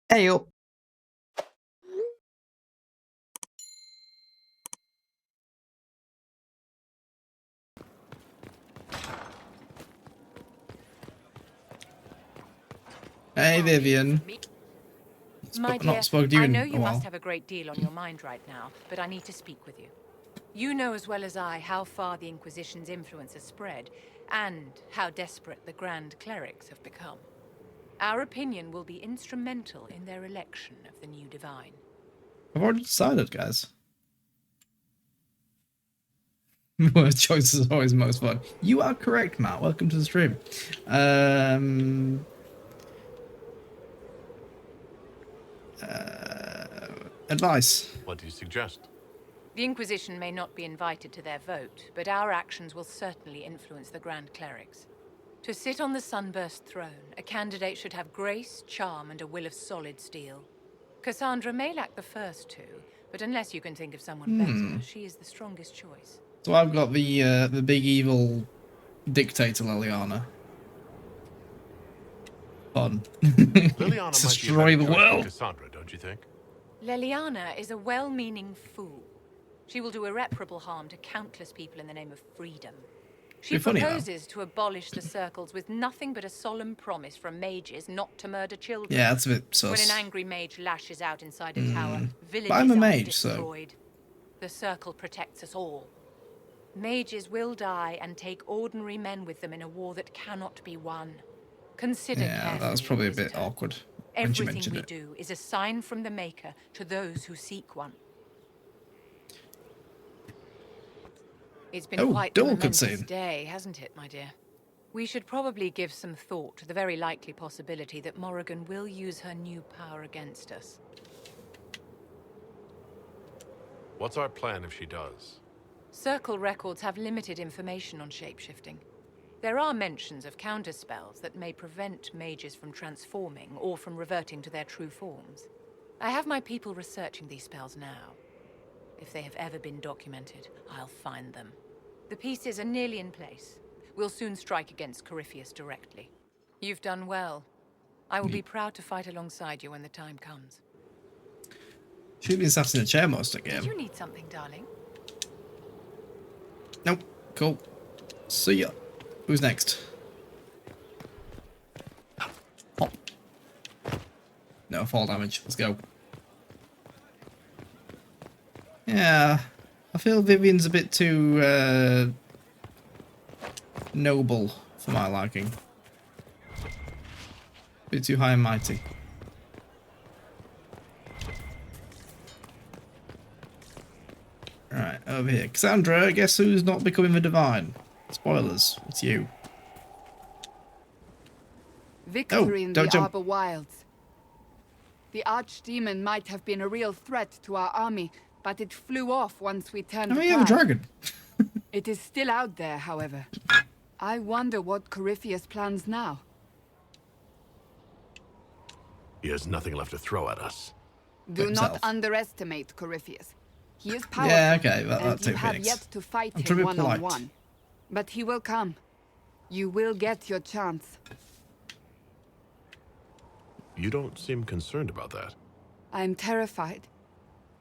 Hey up. Hey Vivian. My dear, Not spoke to you I in know a you while. must have a great deal on your mind right now, but I need to speak with you. You know as well as I how far the Inquisition's influence has spread, and how desperate the Grand Clerics have become. Our opinion will be instrumental in their election of the new Divine. I've already decided, guys. Word choice is always most fun. You are correct, Matt. Welcome to the stream. Advice. What do you suggest? The Inquisition may not be invited to their vote, but our actions will certainly influence the Grand Clerics. To sit on the Sunburst throne, a candidate should have grace, charm, and a will of solid steel. Cassandra may lack the first two, but unless you can think of someone better, she is the strongest choice. So I've got the big evil dictator Liliana. Fun. Liliana might be a Destroy better the choice than world. Cassandra, don't you think? Leliana is a well-meaning fool. She will do irreparable harm to countless people in the name of freedom. She proposes to abolish the circles with nothing but a solemn promise from mages not to murder children. Yeah, that's a bit sus. When an angry mage lashes out inside a tower, villages I'm a are mage, destroyed. The circle protects us all. Mages will die and take ordinary men with them in a war that cannot be won. Consider carefully, that was probably a bit Inquisitor. awkward. Everything we do is a sign from the Maker to those who seek one. It's been quite a momentous day, hasn't it, my dear? We should probably give some thought to the very likely possibility that Morrigan will use her new power against us. What's our plan if she does? Circle records have limited information on shapeshifting. There are mentions of counterspells that may prevent mages from transforming or from reverting to their true forms. I have my people researching these spells now. If they have ever been documented, I'll find them. The pieces are nearly in place. We'll soon strike against Corypheus directly. You've done well. I will be proud to fight alongside you when the time comes. She's been sat in a chair most of the game. Did you need something, darling? Nope. Cool. See ya. Who's next? Pop. No fall damage. Let's go. Yeah. I feel Vivian's a bit too noble for my liking. A bit too high and mighty. Right, over here. Cassandra, guess who's not becoming the Divine? Spoilers. It's you. Victory in the Arbor Wilds. The Archdemon might have been a real threat to our army, but it flew off once we turned the tide. Oh, yeah, the dragon. It is still out there, however. I wonder what Corypheus plans now. He has nothing left to throw at us. Do not underestimate Corypheus. He is powerful, yeah, okay, and you have yet to fight him one-on-one. But he will come. You will get your chance. You don't seem concerned about that. I'm terrified.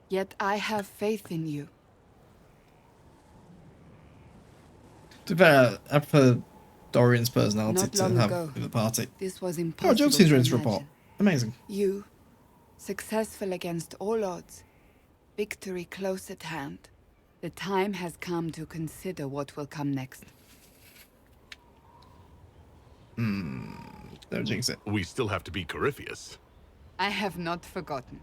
Yet I have faith in you. To be fair, I prefer Dorian's personality to have in the party. This was impossible. Oh, Joe seems ready to report. Amazing. You, successful against all odds. Victory close at hand. The time has come to consider what will come next. Don't jinx it. We still have to beat Corypheus. I have not forgotten.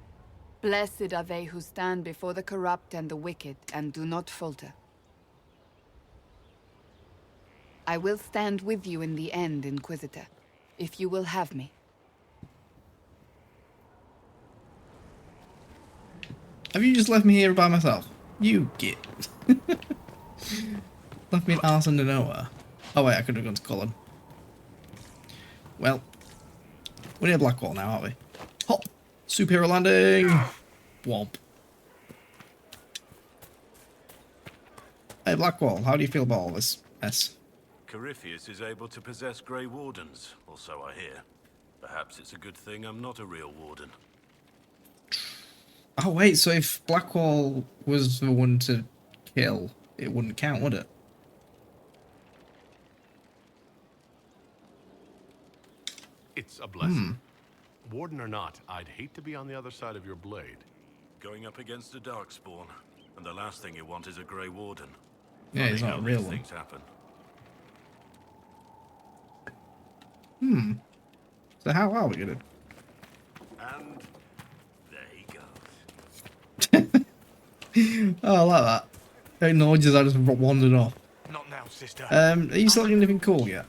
Blessed are they who stand before the corrupt and the wicked and do not falter. I will stand with you in the end, Inquisitor, if you will have me. Have you just left me here by myself? You git. Left me an arse under nowhere. Oh wait, I could have gone to Cullen. Well, we're near Blackwall now, aren't we? Hop! Superhero landing! Womp. Hey Blackwall, how do you feel about all this mess? Corypheus is able to possess Grey Wardens, or so I hear. Perhaps it's a good thing I'm not a real warden. Oh wait, so if Blackwall was the one to kill, it wouldn't count, would it? It's a blessing. Warden or not, I'd hate to be on the other side of your blade. Going up against a darkspawn, and the last thing you want is a Grey Warden. Yeah, he's Funny not a how real these one. things happen. So how are we gonna? And there he goes. Oh, I like that. Acknowledges I just wandered off. Not now, sister. Are you selling anything cool yet?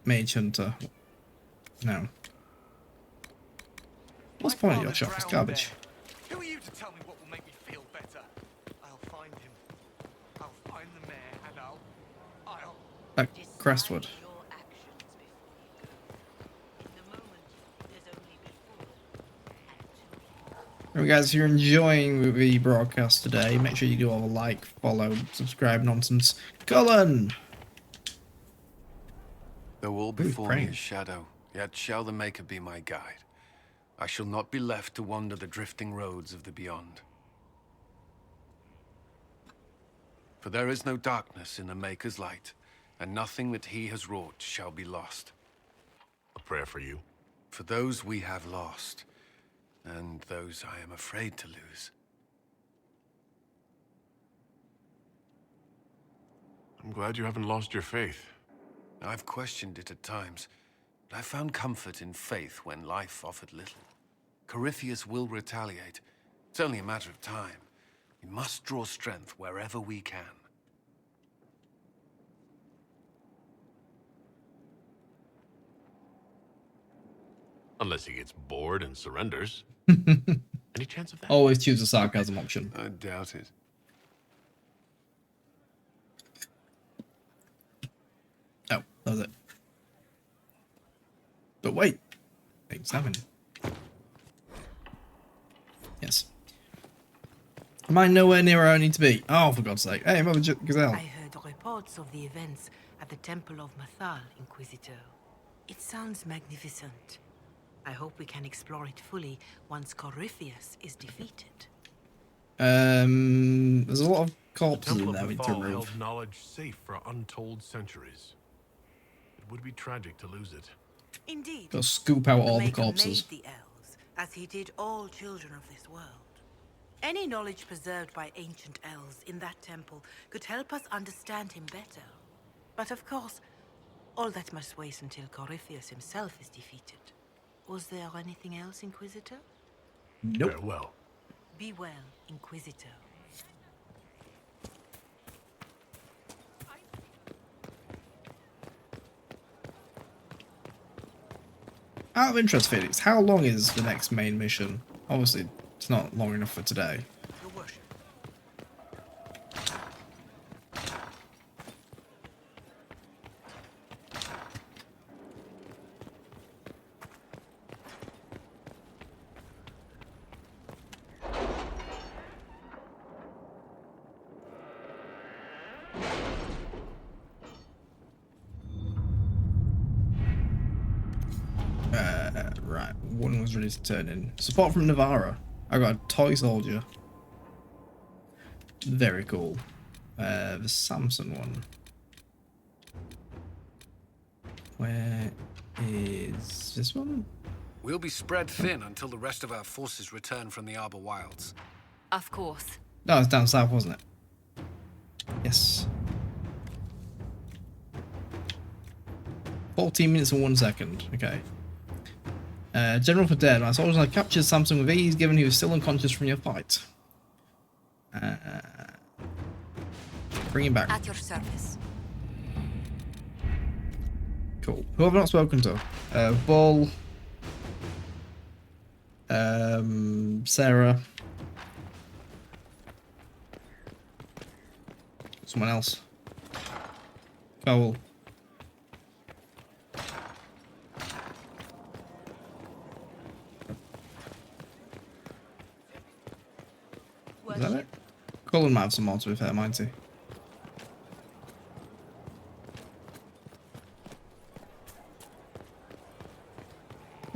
Mage Hunter. No. What's the point of your shop? It's garbage. Who are you to tell me what will make me feel better? I'll find him. I'll find the mayor and I'll... Crestwood. Your actions before you go. In the moment, there's only before and to. Alright guys, if you're enjoying the broadcast today, make sure you do all the like, follow, subscribe nonsense. Colin! Though all before me praying. is shadow, yet shall the Maker be my guide. I shall not be left to wander the drifting roads of the beyond. For there is no darkness in the Maker's light, and nothing that he has wrought shall be lost. A prayer for you. For those we have lost, and those I am afraid to lose. I'm glad you haven't lost your faith. I've questioned it at times, but I found comfort in faith when life offered little. Corypheus will retaliate. It's only a matter of time. We must draw strength wherever we can. Unless he gets bored and surrenders. Any chance of that? Always choose the sarcasm option. I doubt it. Oh, that was it. But wait. Things happen. Yes. Am I nowhere near where I need to be? Oh, for God's sake. Hey, Mother Gazelle. I heard reports of the events at the Temple of Mathal, Inquisitor. It sounds magnificent. I hope we can explore it fully once Corypheus is defeated. There's a lot of The corpses in Temple there of we need the to Fall remove. held knowledge safe for untold centuries. It would be tragic to lose it. Indeed. Gotta scoop out all the Maker corpses. made the elves, as he did all children of this world. Any knowledge preserved by ancient elves in that temple could help us understand him better. But of course, all that must wait until Corypheus himself is defeated. Was there anything else, Inquisitor? Nope. Farewell. Be well, Inquisitor. Out of interest, Felix, how long is the next main mission? Obviously, it's not long enough for today. Your worship. Right, one was ready to turn in. Support from Navarra. I got a toy soldier. Very cool. The Samson one. Where is this one? We'll be spread thin until the rest of our forces return from the Arbor Wilds. Of course. No, it was down south, wasn't it? Yes. 14 minutes and 1 second. Okay. General for dead. My soldiers have captured Samson with ease, given he was still unconscious from your fight. Bring him back. At your service. Cool. Who have I not spoken to? Bull. Sarah. Someone else. Cole. Is that it? Colin might have some more to be fair, might he?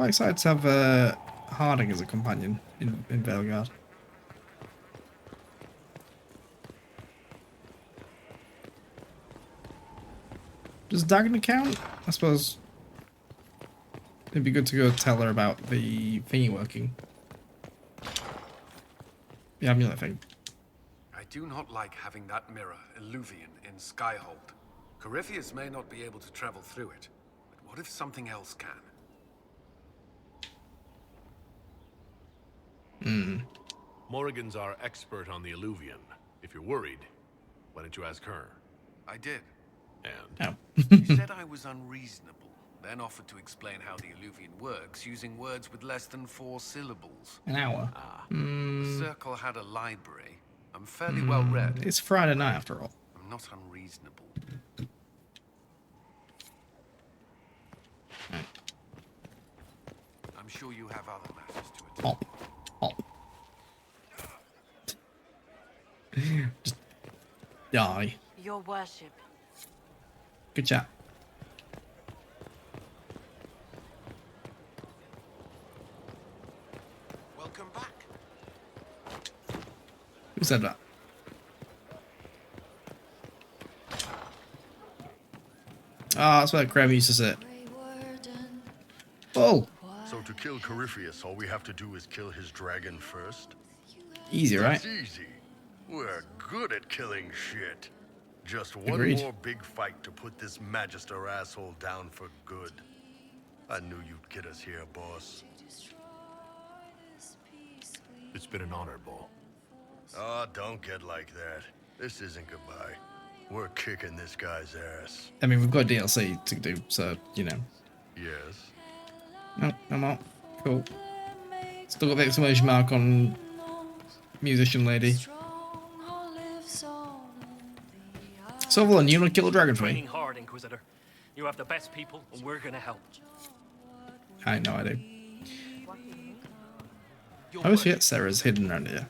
quite excited to have Harding as a companion in Veilguard. Does Dagna count? I suppose it'd be good to go tell her about the thingy working. The amulet thing. I do not like having that mirror, Illuvian, in Skyhold. Corypheus may not be able to travel through it, but what if something else can? Morrigan's our expert on the Illuvian. If you're worried, why don't you ask her? I did. And Oh. She said I was unreasonable, then offered to explain how the Illuvian works using words with less than 4 syllables. An hour. The Circle had a library. I'm fairly well read. It's Friday night after all. I'm not unreasonable. I'm sure you have other matters to attend. Pop. Pop. Just die. Your worship. Good chat. Welcome back. Who said that? Ah, that's where Graham used to sit. Oh, So to kill Corypheus, all we have to do is kill his dragon first? easy, right? It's easy. We're good at killing shit. Just one Agreed. more big fight to put this Magister asshole down for good. I knew you'd get us here, boss. it's been an honor, Bull. Oh, don't get like that. This isn't goodbye. We're kicking this guy's ass. I mean, we've got DLC to do, so, you know. Yes. No, I'm not. Cool. Still got the exclamation mark on musician lady. Sutherland, you want to kill a dragon for Training me? hard, Inquisitor. You have the best people, and we're gonna help. I know I do. I always forget Sarah's hidden around here.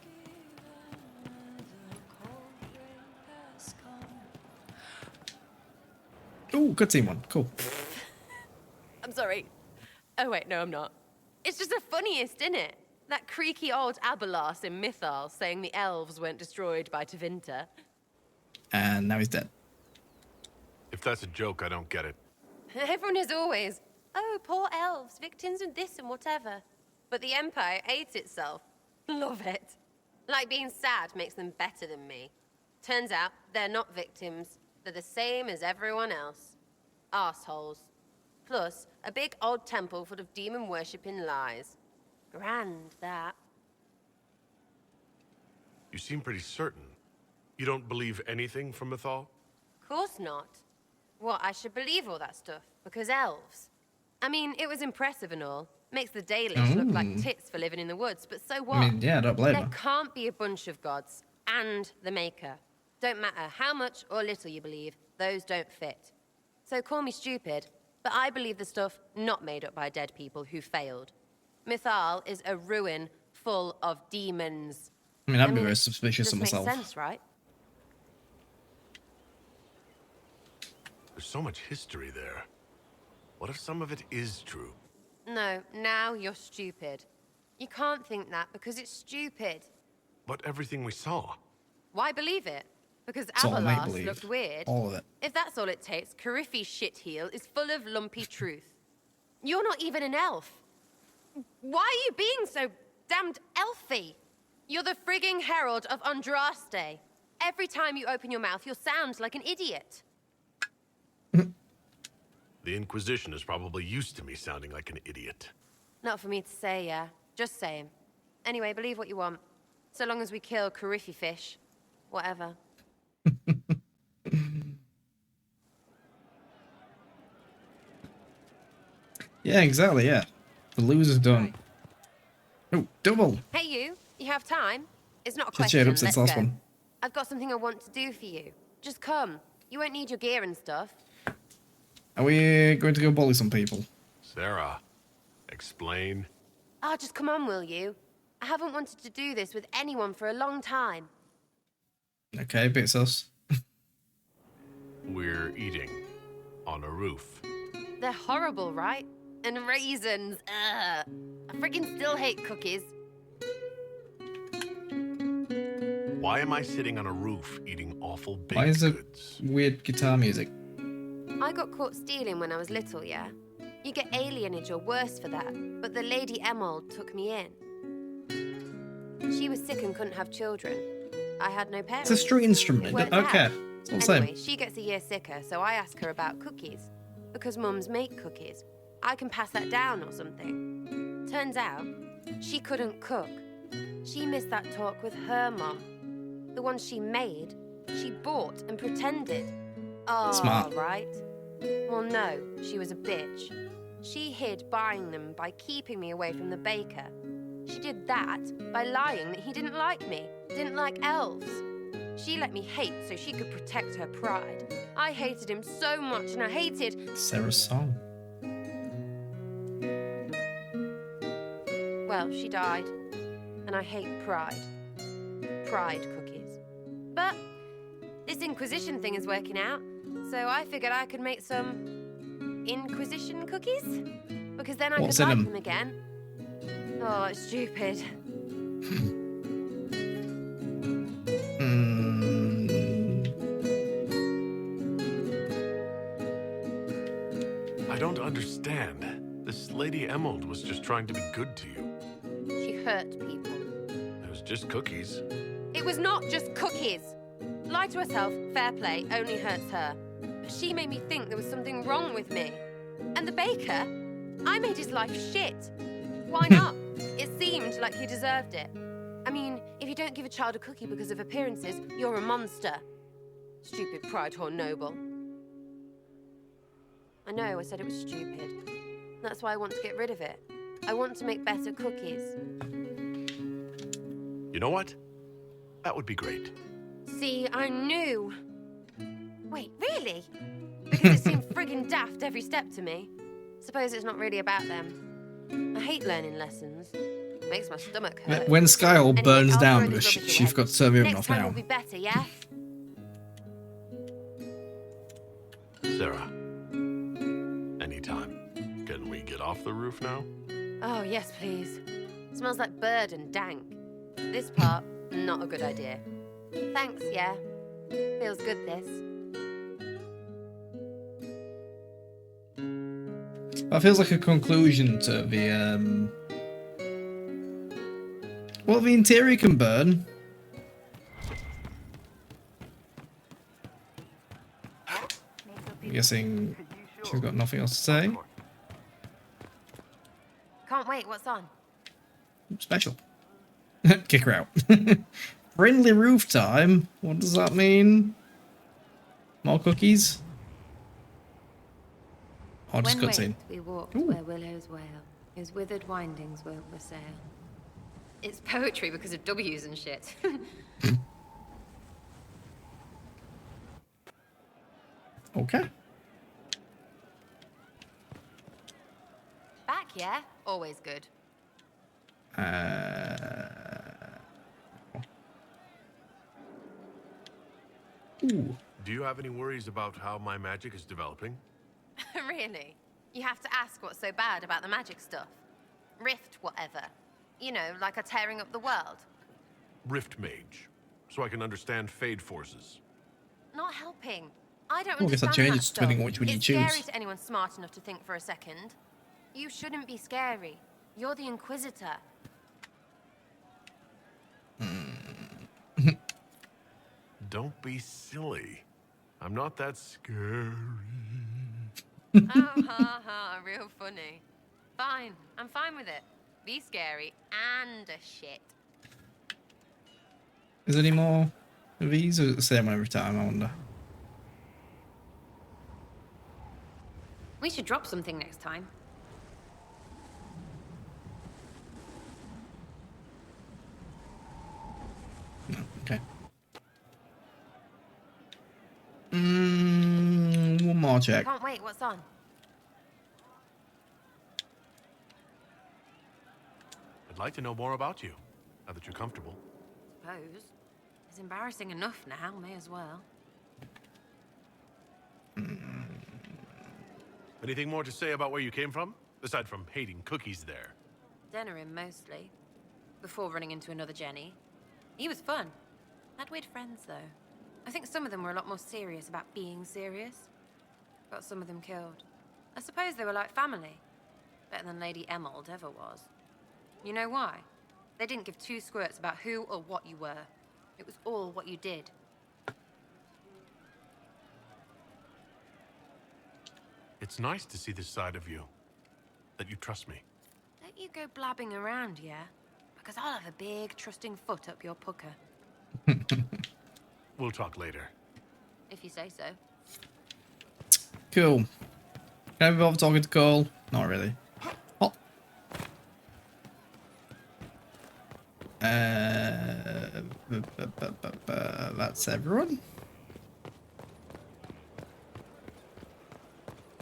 Ooh, good team one. Cool. I'm sorry. Oh wait, no, I'm not. It's just the funniest, isn't it? That creaky old Abelas in Mythal saying the elves weren't destroyed by Tevinter. And now he's dead. If that's a joke, I don't get it. Everyone is always, oh, poor elves, victims of this and whatever. But the Empire hates itself. Love it. Like being sad makes them better than me. Turns out they're not victims. They're the same as everyone else. Arseholes. Plus, a big old temple full of demon-worshipping lies. Grand, that. You seem pretty certain. You don't believe anything from Mythal? Course not. What, I should believe all that stuff? Because elves? I mean, it was impressive and all. Makes the Dalish look like tits for living in the woods, but so what? I mean, yeah, don't blame There her. can't be a bunch of gods and the Maker. Don't matter how much or little you believe, those don't fit. So call me stupid, but I believe the stuff not made up by dead people who failed. Mythal is a ruin full of demons. I mean, I'd be it very suspicious just of myself. Makes sense, right? There's so much history there. What if some of it is true? No, now you're stupid. You can't think that because it's stupid. But everything we saw. Why believe it? Because It's all Abelas make-believe. looked weird. All of it. If that's all it takes, Coryphe's shitheel is full of lumpy truth. You're not even an elf. Why are you being so damned elfy? You're the frigging herald of Andraste. Every time you open your mouth, you'll sound like an idiot. The Inquisition is probably used to me sounding like an idiot. Not for me to say, yeah. Just saying. Anyway, believe what you want. So long as we kill Coryphe fish. Whatever. Yeah, exactly, yeah. The loser's done. Oh, double! Hey, you. You have time? It's not a She's question. cheered up since Let's last go. one. I've got something I want to do for you. Just come. You won't need your gear and stuff. Are we going to go bully some people? Sarah, explain. Oh, just come on, will you? I haven't wanted to do this with anyone for a long time. Okay, bit sus. We're eating on a roof. They're horrible, right? And raisins. Ugh. I freaking still hate cookies. Why am I sitting on a roof eating awful baked Why is it goods? weird guitar music? I got caught stealing when I was little, yeah? You get alienage or worse for that, but the Lady Emerald took me in. She was sick and couldn't have children. I had no parents. It's a string instrument. It worked Okay. out. It's all the same. Anyway, she gets a year sicker, so I ask her about cookies. Because mums make cookies. I can pass that down or something. Turns out, she couldn't cook. She missed that talk with her mum. The one she made, she bought and pretended. Oh, Smart. right? Well, no, she was a bitch. She hid buying them by keeping me away from the baker. She did that by lying that he didn't like me, didn't like elves. She let me hate so she could protect her pride. I hated him so much, and I hated... Sarah's song. Well, she died, and I hate pride. Pride cookies. But this Inquisition thing is working out, so I figured I could make some Inquisition cookies? Because then I What's could in like them? them again. Oh, it's stupid. I don't understand. This Lady Emerald was just trying to be good to you. She hurt people. It was just cookies. It was not just cookies. Lie to herself, fair play, only hurts her. But she made me think there was something wrong with me. And the baker? I made his life shit. Why not? It seemed like he deserved it. I mean, if you don't give a child a cookie because of appearances, you're a monster. Stupid pride whore noble. I know, I said it was stupid. That's why I want to get rid of it. I want to make better cookies. You know what? That would be great. See, I knew. Wait, really? Because it seemed friggin' daft every step to me. Suppose it's not really about them. I hate learning lessons. Makes my stomach hurt. When Sky all Anyway, burns I'll down throw because this rubbish she away. forgot to serve everyone Next off time now. will be better, yeah? Sarah. Anytime. Can we get off the roof now? Oh, yes, please. Smells like bird and dank. This part, not a good idea. Thanks, yeah. Feels good, this. That feels like a conclusion to the well, the interior can burn. I'm guessing she's got nothing else to say. Can't wait, what's on? Special. Kick her out. Friendly roof time? What does that mean? More cookies? Oh, just When cutscene. waked, we walked where willows wail, whose withered windings won't wassail. It's poetry because of W's and shit. Okay. Back, yeah? Always good. Ooh. Do you have any worries about how my magic is developing? Really? You have to ask what's so bad about the magic stuff. Rift, whatever. You know, like a tearing up the world. Rift Mage, so I can understand Fade forces. Not helping. I don't Well, I guess that understand changes stuff. depending on which one you It's choose. scary to anyone smart enough to think for a second. You shouldn't be scary. You're the Inquisitor. Don't be silly. I'm not that scary. Oh, ha ha, real funny. Fine, I'm fine with it. Be scary and a shit. Is there any more of these? Or is it the same one every time, I wonder? We should drop something next time. No, okay. One more check. Can't wait, what's on? I'd like to know more about you, now that you're comfortable. Suppose. It's embarrassing enough now, may as well. Anything more to say about where you came from? Aside from hating cookies there. Dinner him mostly. Before running into another Jenny. He was fun. Had weird friends, though. I think some of them were a lot more serious about being serious. Got some of them killed. I suppose they were like family. Better than Lady Emerald ever was. You know why? They didn't give two squirts about who or what you were. It was all what you did. It's nice to see this side of you. That you trust me. Don't you go blabbing around, yeah? Because I'll have a big, trusting foot up your pucker. We'll talk later. If you say so. Cool. Can I be bothered talking to Cole? Not really. Oh. That's everyone?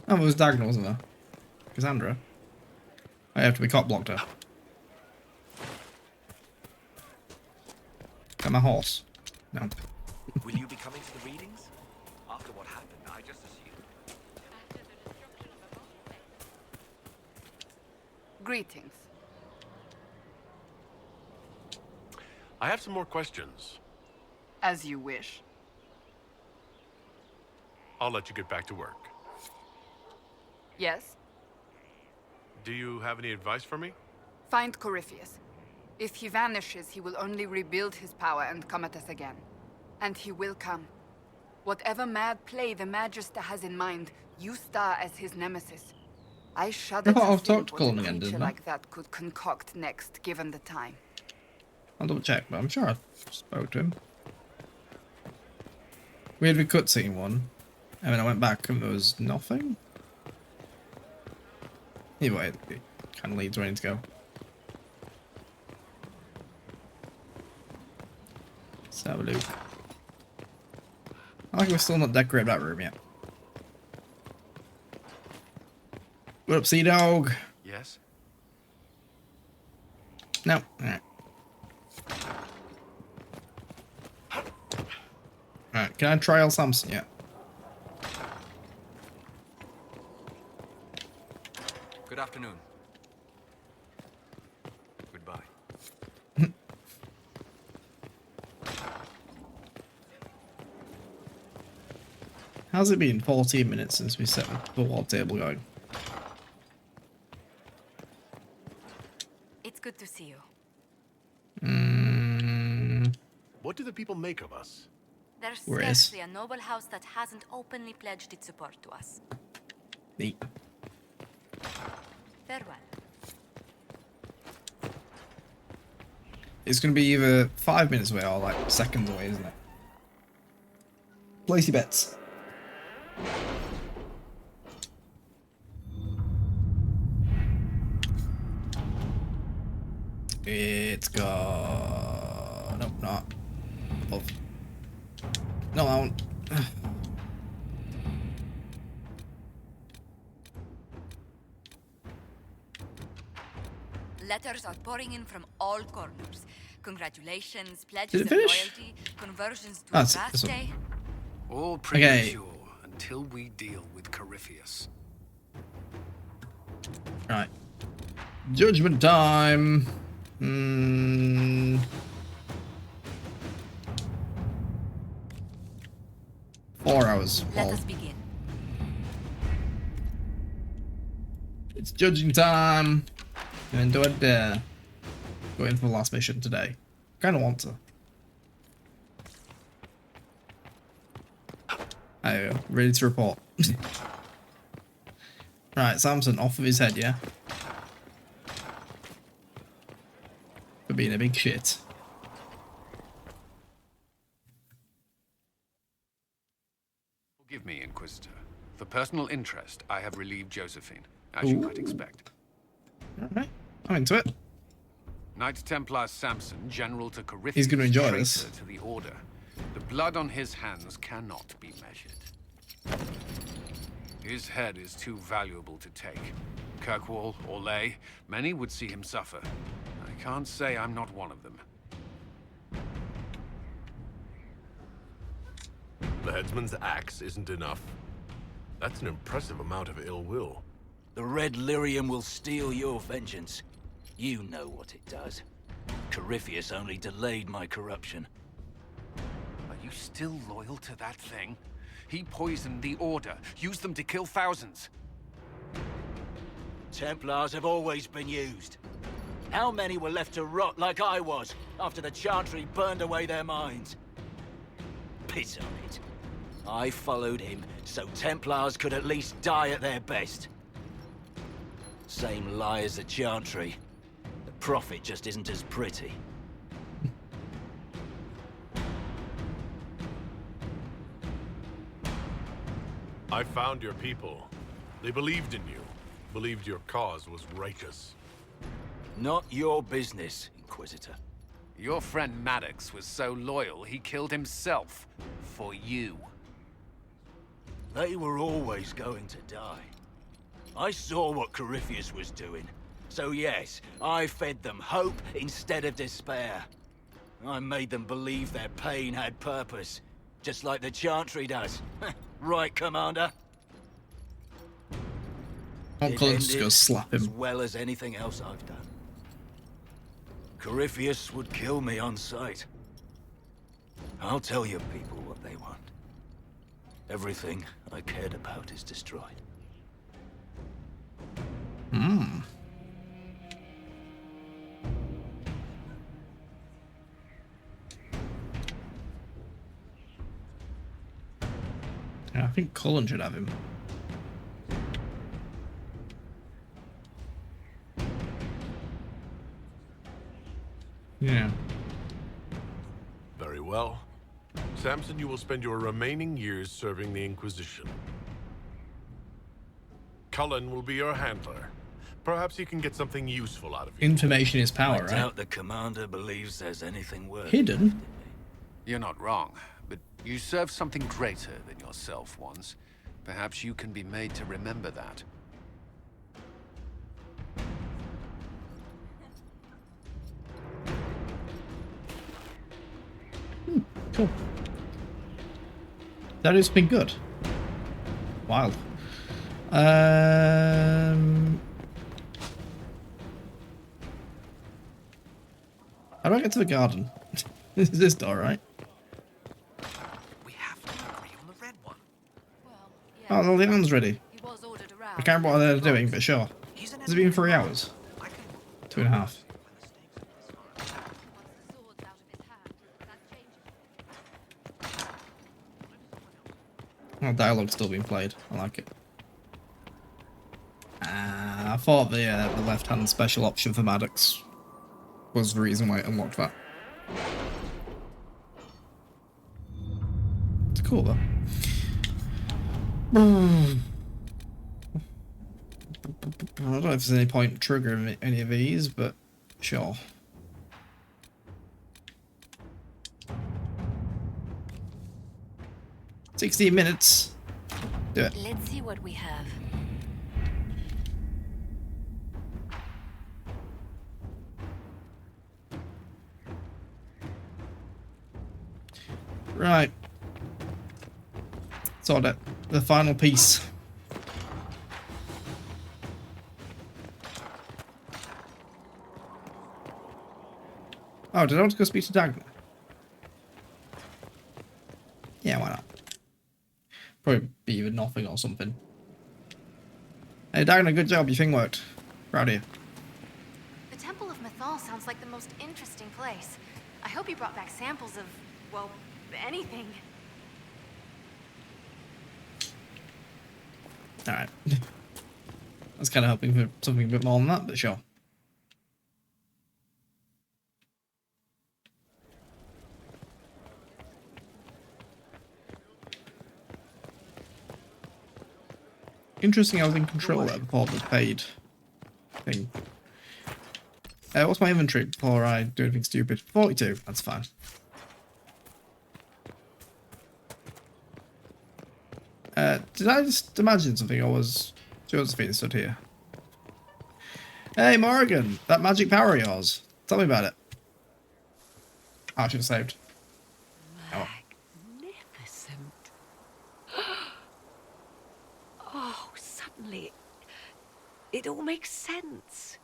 Oh, it was Diagonal, wasn't there? Cassandra. I have to be cop blocked her. Got my horse. No. Will you be coming to the readings? After what happened, I just assumed. Greetings. I have some more questions. As you wish. I'll let you get back to work. Yes? Do you have any advice for me? Find Corypheus. If he vanishes, he will only rebuild his power and come at us again. And he will come. Whatever mad play the Magister has in mind, you star as his nemesis. I shudder to think what a creature like that could concoct next, given the time. I'll double check, but I'm sure I spoke to him. We had the cutscene one, and then I went back and there was nothing. Either way, it kind of leads where I need to go. Let's have a look. I like we're still not decorated that room yet. What up, Sea Dog? Yes? No. Alright. Alright, can I trial Samson yet? Good afternoon. Goodbye. How's it been 14 minutes since we set the wall table going? It's good to see you. What do the people make of us? There's Where is? scarcely a noble house that hasn't openly pledged its support to us. Neat. Farewell. It's gonna be either 5 minutes away or like seconds away, isn't it? Place your bets. It's got... Nope, not. Above. No, I won't. Letters are pouring in from all corners. Congratulations, Did pledges it of finish? loyalty, conversions to That's a day. All premature until we deal with Corypheus. Right. Judgment time. 4 hours. Let us begin. It's judging time. And do I dare go in for the last mission today? Kind of want to. There you go. Ready to report. Right, Samson, off of his head, yeah? For being a big shit. Forgive me, Inquisitor. For personal interest, I have relieved Josephine, as you might expect. Alright, I'm into it. Knight Templar Samson, General to Corypheus, He's gonna enjoy traitor this. to the Order. The blood on his hands cannot be measured. His head is too valuable to take. Kirkwall, Orlais, many would see him suffer. I can't say I'm not one of them. The headsman's axe isn't enough. That's an impressive amount of ill will. The Red Lyrium will steal your vengeance. You know what it does. Corypheus only delayed my corruption. Are you still loyal to that thing? He poisoned the Order, used them to kill thousands. Templars have always been used. How many were left to rot like I was, after the Chantry burned away their minds? Piss on it. I followed him, so Templars could at least die at their best. Same lie as the Chantry. The Prophet just isn't as pretty. I found your people. They believed in you. Believed your cause was righteous. Not your business, Inquisitor. Your friend Maddox was so loyal, he killed himself. For you. They were always going to die. I saw what Corypheus was doing. So yes, I fed them hope instead of despair. I made them believe their pain had purpose. Just like the Chantry does. Right, Commander? I'm close to go slap As him. well as anything else I've done. Corypheus would kill me on sight. I'll tell your people what they want. Everything I cared about is destroyed. Hmm. Yeah, I think Cullen should have him. Yeah. Very well. Samson, you will spend your remaining years serving the Inquisition. Cullen will be your handler. Perhaps he can get something useful out of you. Information is power, I right? doubt the Commander believes there's anything worth Hidden? You're not wrong, but you served something greater than yourself once. Perhaps you can be made to remember that. Cool. That has been good. Wild. How do I get to the garden? Is this door, right? We have to agree on the red one. Oh, well, the iron's ready. I can't remember what they're doing, but sure. Has it been 3 hours? 2.5. Oh, dialogue's still being played. I like it. I thought the left-hand special option for Maddox was the reason why it unlocked that. It's cool though. I don't know if there's any point triggering any of these, but sure. "16 minutes. Do it." Let's see what we have. Right. So the final piece. Oh, did I want to go speak to Dagna? Yeah, why not? Probably be even nothing or something. Hey Dagna, good job, your thing worked. Proud of you. The Temple of Mythal sounds like the most interesting place. I hope you brought back samples of, well, anything. Alright. I was kind of hoping for something a bit more than that, but sure. Interesting, I was in control there before the paid thing. What's my inventory before I do anything stupid? 42, that's fine. Did I just imagine something, or was Josephine stood here? Hey Morrigan, that magic power of yours. Tell me about it. Oh, I should have saved. Oh. Magnificent. Oh, suddenly It all makes sense.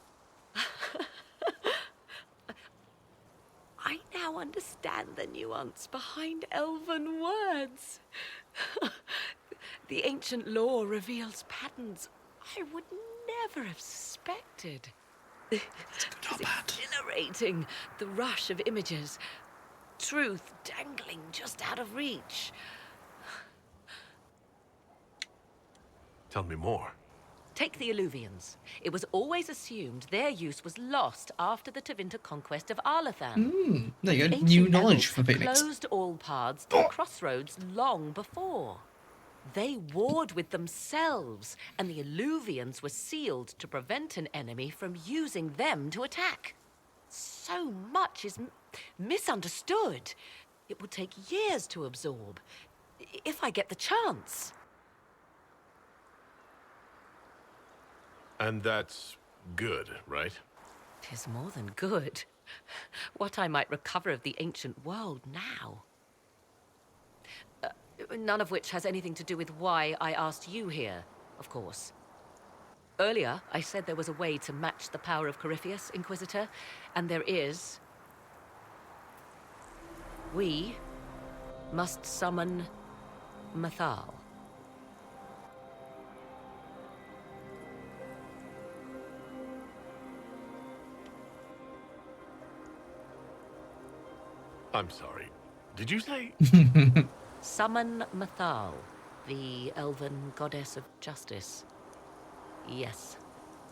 I now understand the nuance behind elven words. The ancient lore reveals patterns I would never have suspected. It's exhilarating, the rush of images. Truth dangling just out of reach. Tell me more. Take the Illuvians. It was always assumed their use was lost after the Tevinter conquest of Arlathan. There you go. Ancient New knowledge elves for Phoenix. closed all paths to the crossroads long before. They warred with themselves, and the Illuvians were sealed to prevent an enemy from using them to attack. So much is misunderstood. It would take years to absorb, if I get the chance. And that's good, right? 'Tis more than good. What I might recover of the ancient world now. None of which has anything to do with why I asked you here, of course. Earlier, I said there was a way to match the power of Corypheus, Inquisitor, and there is. We must summon Mathal. I'm sorry. Did you say? Summon Mathal, the elven goddess of justice. Yes.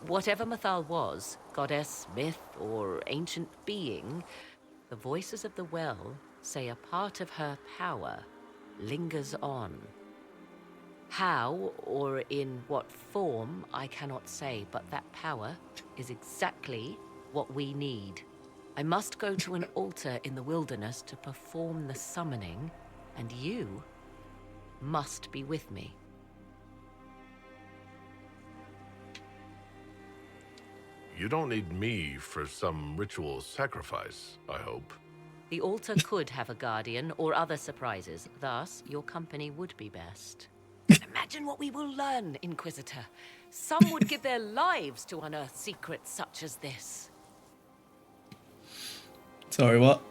Whatever Mathal was, goddess, myth, or ancient being, the voices of the well say a part of her power lingers on. How, or in what form, I cannot say, but that power is exactly what we need. I must go to an altar in the wilderness to perform the summoning, and you must be with me. You don't need me for some ritual sacrifice, I hope. The altar could have a guardian or other surprises, thus your company would be best. Imagine what we will learn, Inquisitor. Some would give their lives to unearth secrets such as this. Sorry, what?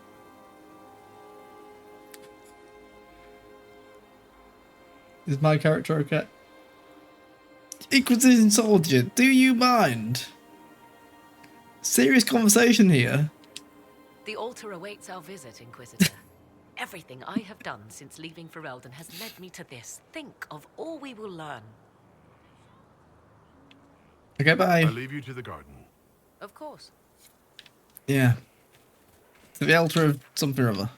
Is my character okay? Inquisition soldier, do you mind? Serious conversation here. The altar awaits our visit, Inquisitor. Everything I have done since leaving Ferelden has led me to this. Think of all we will learn. Okay, bye. I leave you to the garden. Of course. Yeah. To the altar of something or other.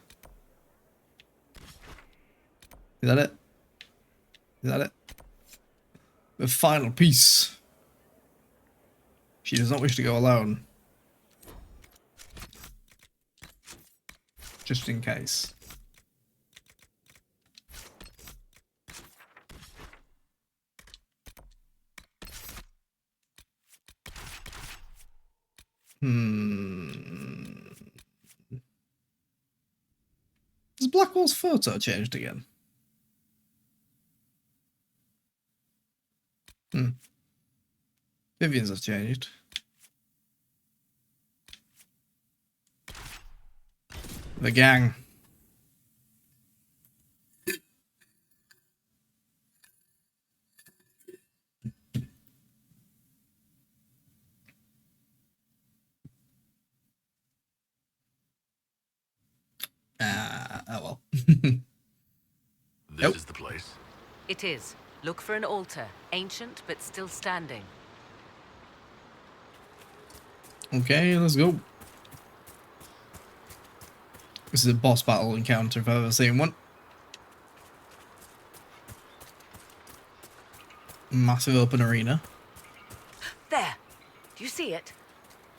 Is that it? Is that it? The final piece. She does not wish to go alone. Just in case. Has Blackwell's photo changed again? Vivian's has changed. The gang. Oh well. This is the place. It is. Look for an altar, ancient but still standing. Okay, let's go. This is a boss battle encounter if I've ever seen one. Massive open arena. There! Do you see it?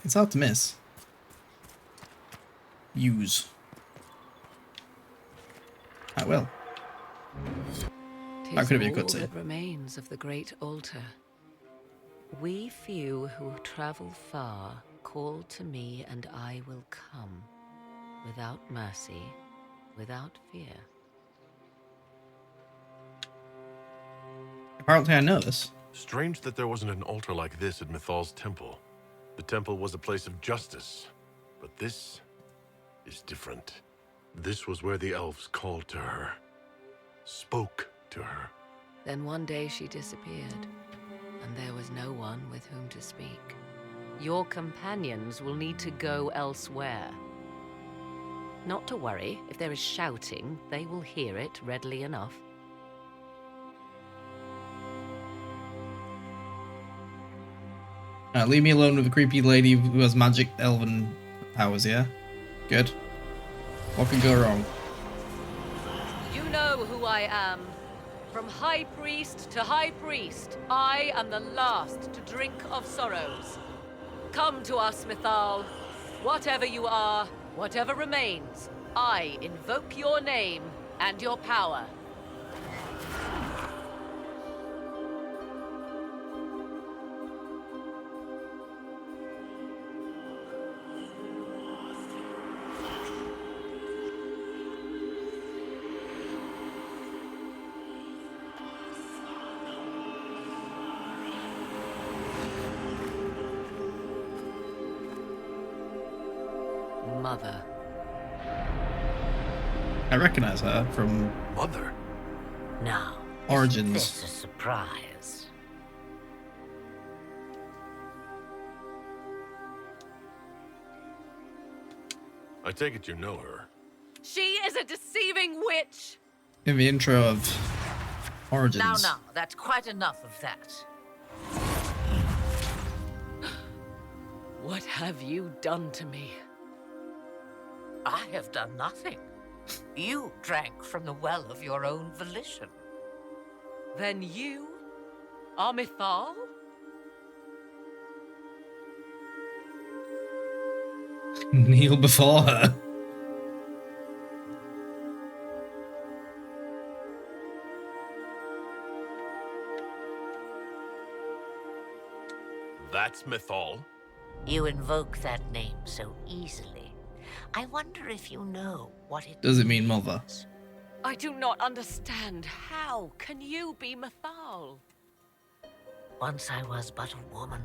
It's hard to miss. Use. I will. That could be a good all scene. that remains of the great altar. We few who travel far call to me and I will come. Without mercy, without fear. Apparently I know this. Strange that there wasn't an altar like this at Mythal's temple. The temple was a place of justice, but this is different. This was where the elves called to her, spoke to her. Then one day she disappeared, and there was no one with whom to speak. Your companions will need to go elsewhere. Not to worry, if there is shouting, they will hear it readily enough. Leave me alone with the creepy lady who has magic elven powers, yeah? Good. What could go wrong? You know who I am. From High Priest to High Priest, I am the last to drink of sorrows. Come to us, Mythal. Whatever you are, whatever remains, I invoke your name and your power. Mother. I recognize her from Mother? Now, Origins. This is a surprise. I take it you know her. She is a deceiving witch! In the intro of Origins. Now, that's quite enough of that. What have you done to me? I have done nothing. You drank from the well of your own volition. Then you are Mythal? Kneel before her. That's Mythal? You invoke that name so easily. I wonder if you know what it Does it mean mother? I do not understand. How can you be Mythal? Once I was but a woman,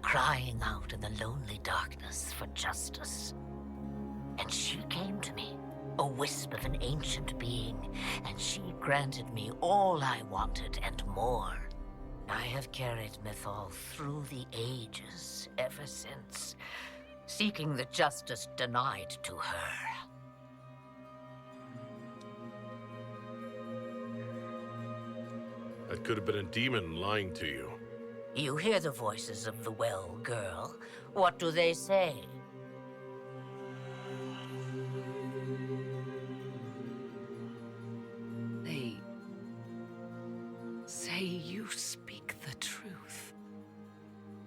crying out in the lonely darkness for justice. And she came to me, a wisp of an ancient being, and she granted me all I wanted and more. I have carried Mythal through the ages ever since, seeking the justice denied to her. That could have been a demon lying to you. You hear the voices of the well, girl. What do they say? They say you speak the truth.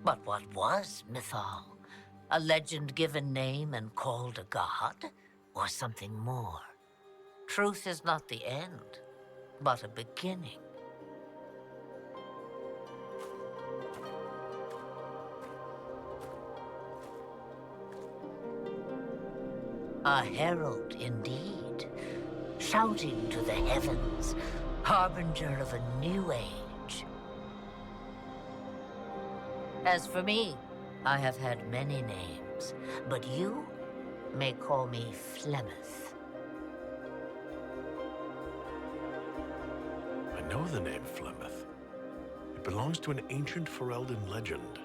But what was Mythal? A legend given name and called a god? Or something more? Truth is not the end, but a beginning. A herald indeed, shouting to the heavens, harbinger of a new age. As for me, I have had many names, but you may call me Flemeth. I know the name Flemeth. It belongs to an ancient Ferelden legend.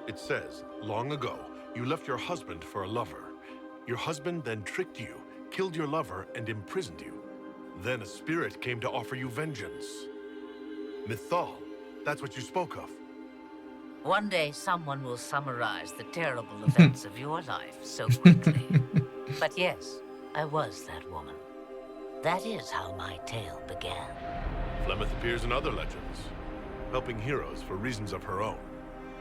It says, long ago, you left your husband for a lover. Your husband then tricked you, killed your lover, and imprisoned you. Then a spirit came to offer you vengeance. Mythal, that's what you spoke of. One day someone will summarize the terrible events of your life so quickly. But yes, I was that woman. That is how my tale began. Flemeth appears in other legends, helping heroes for reasons of her own.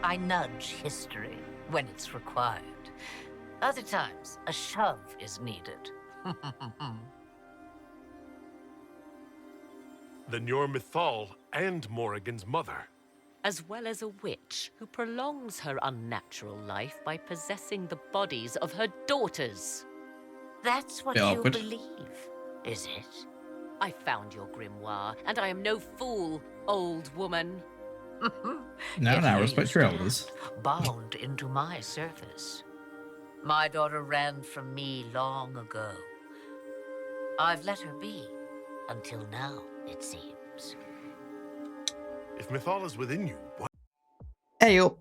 I nudge history when it's required. Other times, a shove is needed. Then you're Mythal and Morrigan's mother. As well as a witch who prolongs her unnatural life by possessing the bodies of her daughters. That's what Yeah, you but- believe, is it? I found your grimoire, and I am no fool, old woman. Now, respect your elders. Bound into my service. My daughter ran from me long ago. I've let her be, until now, it seems. If Mythal is within you, what? Hey up.